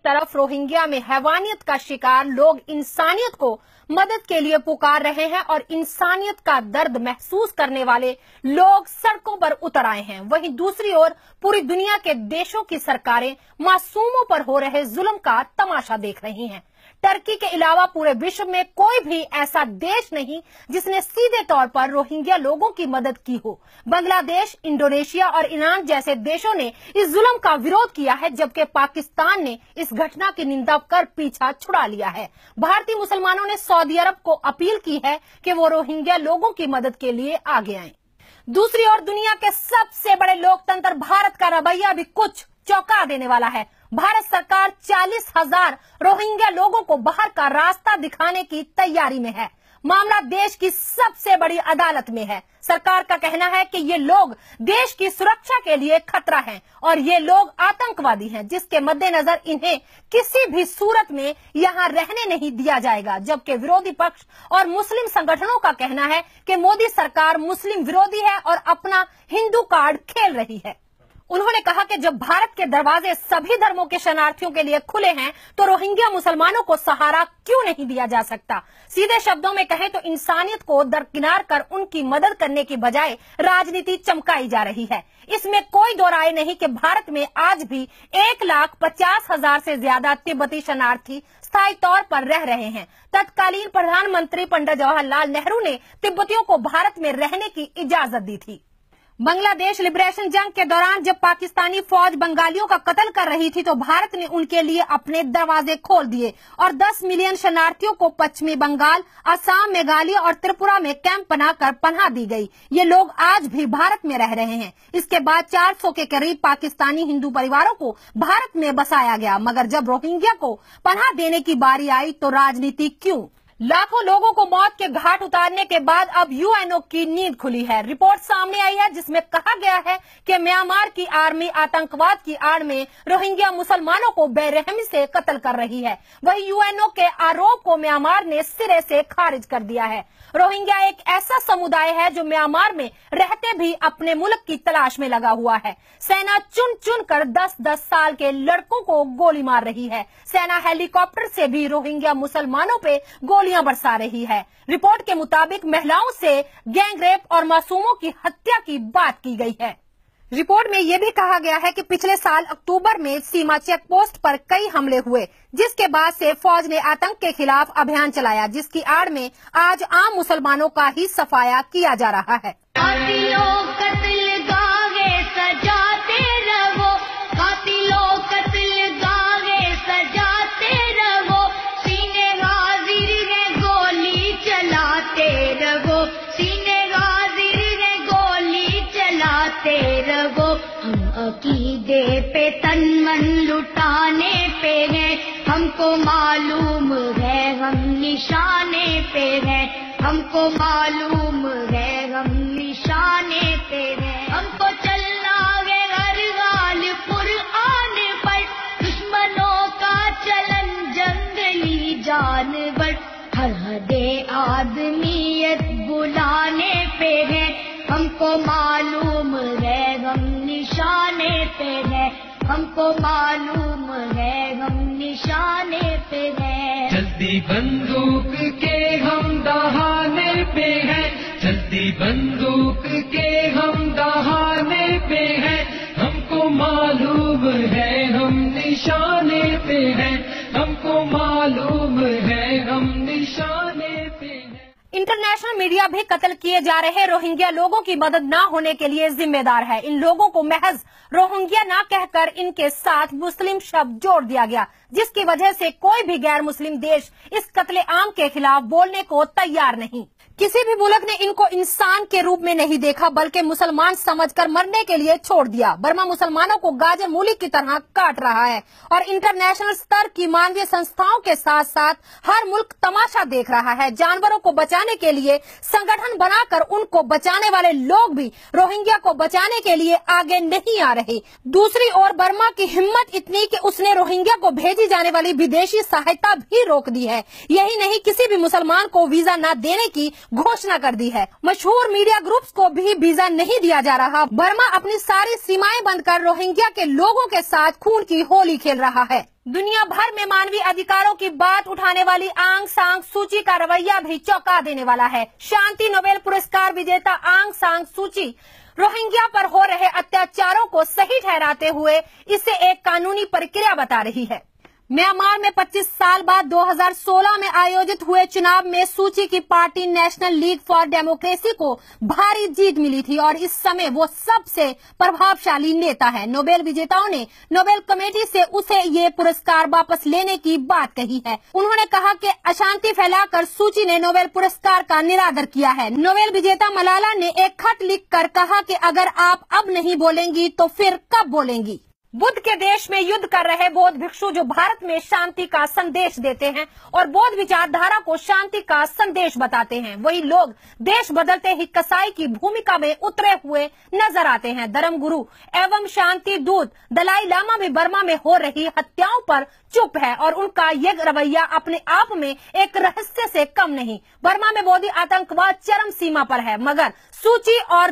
तरफ रोहिंग्या में हैवानियत का शिकार लोग इंसानियत को मदद के लिए पुकार रहे हैं और इंसानियत का दर्द महसूस करने वाले लोग सड़कों पर उतर आए हैं, वहीं दूसरी ओर पूरी दुनिया के देशों की सरकारें मासूमों पर हो रहे जुल्म का तमाशा देख रही हैं। टर्की के अलावा पूरे विश्व में कोई भी ऐसा देश नहीं जिसने सीधे तौर पर रोहिंग्या लोगों की मदद की हो। बांग्लादेश, इंडोनेशिया और ईरान जैसे देशों ने इस जुल्म का विरोध किया है, जबकि पाकिस्तान ने इस घटना की निंदा कर पीछा छुड़ा लिया है। भारतीय मुसलमानों ने सऊदी अरब को अपील की है कि वो रोहिंग्या लोगों की मदद के लिए आगे आएं। दूसरी ओर दुनिया के सबसे बड़े लोकतंत्र भारत का रवैया भी कुछ चौंका देने वाला है। भारत सरकार 40,000 रोहिंग्या लोगों को बाहर का रास्ता दिखाने की तैयारी में है। मामला देश की सबसे बड़ी अदालत में है। सरकार का कहना है कि ये लोग देश की सुरक्षा के लिए खतरा हैं और ये लोग आतंकवादी हैं, जिसके मद्देनजर इन्हें किसी भी सूरत में यहाँ रहने नहीं दिया जाएगा। जबकि विरोधी पक्ष और मुस्लिम संगठनों का कहना है कि मोदी सरकार मुस्लिम विरोधी है और अपना हिंदू कार्ड खेल रही है। उन्होंने कहा कि जब भारत के दरवाजे सभी धर्मों के शरणार्थियों के लिए खुले हैं, तो रोहिंग्या मुसलमानों को सहारा क्यों नहीं दिया जा सकता। सीधे शब्दों में कहें तो इंसानियत को दरकिनार कर उनकी मदद करने की बजाय राजनीति चमकाई जा रही है। इसमें कोई दो राय नहीं कि भारत में आज भी 1,50,000 से ज्यादा तिब्बती शरणार्थी स्थायी तौर पर रह रहे हैं। तत्कालीन प्रधानमंत्री पंडित जवाहरलाल नेहरू ने तिब्बतियों को भारत में रहने की इजाजत दी थी। बांग्लादेश लिबरेशन जंग के दौरान जब पाकिस्तानी फौज बंगालियों का कत्ल कर रही थी, तो भारत ने उनके लिए अपने दरवाजे खोल दिए और 10 मिलियन शरणार्थियों को पश्चिमी बंगाल, असम, मेघालय और त्रिपुरा में कैंप बनाकर पनाह दी गई। ये लोग आज भी भारत में रह रहे हैं। इसके बाद 400 के करीब पाकिस्तानी हिंदू परिवारों को भारत में बसाया गया, मगर जब रोहिंग्या को पनाह देने की बारी आई तो राजनीति क्यों? लाखों लोगों को मौत के घाट उतारने के बाद अब यूएनओ की नींद खुली है। रिपोर्ट सामने आई है जिसमें कहा गया है कि म्यांमार की आर्मी आतंकवाद की आड़ में रोहिंग्या मुसलमानों को बेरहमी से कत्ल कर रही है। वहीं यूएनओ के आरोप को म्यांमार ने सिरे से खारिज कर दिया है। रोहिंग्या एक ऐसा समुदाय है जो म्यांमार में रहते भी अपने मुल्क की तलाश में लगा हुआ है। सेना चुन चुन कर 10-10 साल के लड़कों को गोली मार रही है। सेना हेलीकॉप्टर से भी रोहिंग्या मुसलमानों पे गोलियां बरसा रही है। रिपोर्ट के मुताबिक महिलाओं से गैंगरेप और मासूमों की हत्या की बात की गई है। रिपोर्ट में यह भी कहा गया है कि पिछले साल अक्टूबर में सीमा चेक पोस्ट पर कई हमले हुए, जिसके बाद से फौज ने आतंक के खिलाफ अभियान चलाया, जिसकी आड़ में आज आम मुसलमानों का ही सफाया किया जा रहा है। अकीदे पे तन मन लुटाने पे हैं, हमको मालूम है हम निशाने पे हैं, हमको मालूम है हम निशाने पे हैं। हमको चलना है हर हाल कुरान पर, दुश्मनों का चलन जंगली जानवर, हर हदे आदमियत बुलाने पे है, हमको मालूम है हम निशाने पे है, हमको मालूम है हम निशाने पे है। चलती बंदूक के हम दहाने पे हैं, चलती बंदूक के हम दहाने पे हैं, हमको मालूम है हम निशाने पे हैं, हमको मालूम है हम निशाने पे हैं। इंटरनेशनल मीडिया भी कत्ल किए जा रहे रोहिंग्या लोगों की मदद न होने के लिए जिम्मेदार है। इन लोगों को महज रोहिंग्या न कहकर इनके साथ मुस्लिम शब्द जोड़ दिया गया, जिसकी वजह से कोई भी गैर मुस्लिम देश इस कत्ले आम के खिलाफ बोलने को तैयार नहीं। किसी भी मुल्क ने इनको इंसान के रूप में नहीं देखा, बल्कि मुसलमान समझकर मरने के लिए छोड़ दिया। बर्मा मुसलमानों को गाजर मूली की तरह काट रहा है और इंटरनेशनल स्तर की मानवीय संस्थाओं के साथ साथ हर मुल्क तमाशा देख रहा है। जानवरों को बचाने के लिए संगठन बनाकर उनको बचाने वाले लोग भी रोहिंग्या को बचाने के लिए आगे नहीं आ रहे। दूसरी ओर बर्मा की हिम्मत इतनी कि उसने रोहिंग्या को भेजी जाने वाली विदेशी सहायता भी रोक दी है। यही नहीं, किसी भी मुसलमान को वीजा न देने की घोषणा कर दी है। मशहूर मीडिया ग्रुप्स को भी वीजा नहीं दिया जा रहा। बर्मा अपनी सारी सीमाएं बंद कर रोहिंग्या के लोगों के साथ खून की होली खेल रहा है। दुनिया भर में मानवीय अधिकारों की बात उठाने वाली आंग सान सू की का रवैया भी चौंका देने वाला है। शांति नोबेल पुरस्कार विजेता आंग सान सू की रोहिंग्या पर हो रहे अत्याचारों को सही ठहराते हुए इसे एक कानूनी प्रक्रिया बता रही है। म्यांमार में 25 साल बाद 2016 में आयोजित हुए चुनाव में सू की party national league for democracy को भारी जीत मिली थी और इस समय वो सबसे प्रभावशाली नेता है। नोबेल विजेताओं ने नोबेल कमेटी से उसे ये पुरस्कार वापस लेने की बात कही है। उन्होंने कहा कि अशांति फैलाकर सू ने नोबेल पुरस्कार का निरादर किया है। नोबेल विजेता मलाला ने एक खत लिखकर कहा कि अगर आप अब नहीं बोलेंगी तो फिर कब बोलेंगी। बुद्ध के देश में युद्ध कर रहे बौद्ध भिक्षु जो भारत में शांति का संदेश देते हैं और बौद्ध विचारधारा को शांति का संदेश बताते हैं, वही लोग देश बदलते ही कसाई की भूमिका में उतरे हुए नजर आते हैं। धर्मगुरु एवं शांति दूत दलाई लामा भी बर्मा में हो रही हत्याओं पर चुप है और उनका यह रवैया अपने आप में एक रहस्य से कम नहीं। बर्मा में बौद्ध आतंकवाद चरम सीमा पर है, मगर सू की और